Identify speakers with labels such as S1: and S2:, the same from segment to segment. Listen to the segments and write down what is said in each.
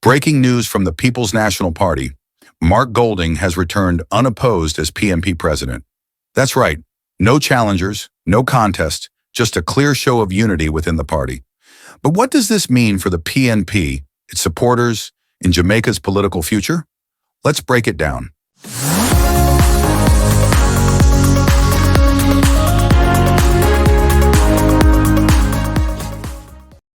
S1: Breaking news from the People's National Party. Mark Golding has returned unopposed as PNP president. That's right, no challengers, no contest, just a clear show of unity within the party. But what does this mean for the PNP, its supporters, in Jamaica's political future? Let's break it down.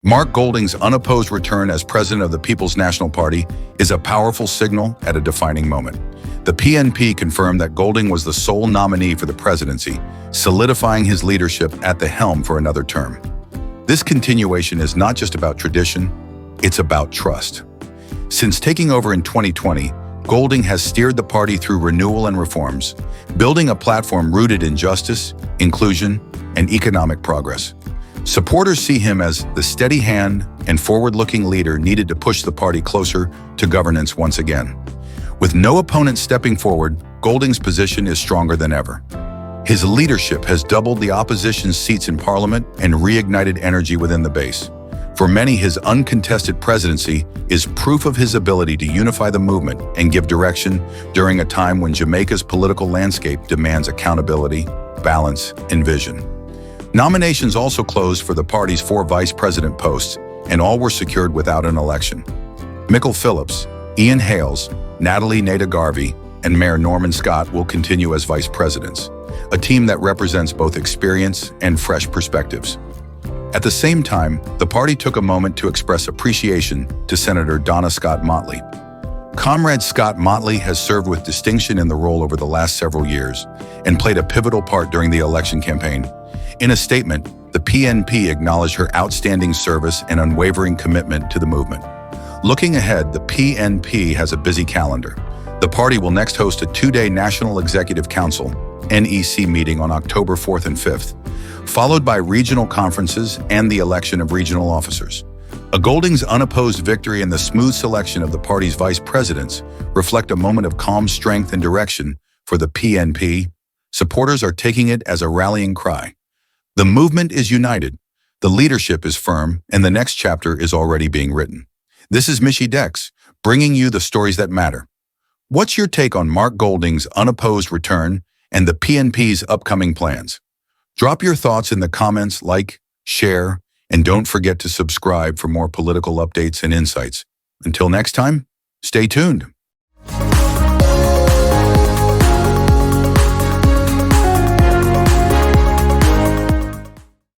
S1: Mark Golding's unopposed return as president of the People's National Party is a powerful signal at a defining moment. The PNP confirmed that Golding was the sole nominee for the presidency, solidifying his leadership at the helm for another term. This continuation is not just about tradition, it's about trust. Since taking over in 2020, Golding has steered the party through renewal and reforms, building a platform rooted in justice, inclusion, and economic progress. Supporters see him as the steady hand and forward-looking leader needed to push the party closer to governance once again. With no opponent stepping forward, Golding's position is stronger than ever. His leadership has doubled the opposition's seats in parliament and reignited energy within the base. For many, his uncontested presidency is proof of his ability to unify the movement and give direction during a time when Jamaica's political landscape demands accountability, balance, and vision. Nominations also closed for the party's 4 vice president posts, and all were secured without an election. Mikael Phillips, Hayles, Natalie Neita Garvey, and Mayor Norman Scott will continue as vice presidents, a team that represents both experience and fresh perspectives. At the same time, the party took a moment to express appreciation to Senator Donna Scott Mottley. Comrade Scott Mottley has served with distinction in the role over the last several years and played a pivotal part during the election campaign. In a statement, the PNP acknowledged her outstanding service and unwavering commitment to the movement. Looking ahead, the PNP has a busy calendar. The party will next host a 2-day National Executive Council (NEC) meeting on October 4th and 5th, followed by regional conferences and the election of regional officers. Golding's unopposed victory and the smooth selection of the party's vice presidents reflect a moment of calm strength and direction for the PNP. Supporters are taking it as a rallying cry. The movement is united, the leadership is firm, and the next chapter is already being written. This is Michy, bringing you the stories that matter. What's your take on Mark Golding's unopposed return and the PNP's upcoming plans? Drop your thoughts in the comments, like, share, and don't forget to subscribe for more political updates and insights. Until next time, stay tuned.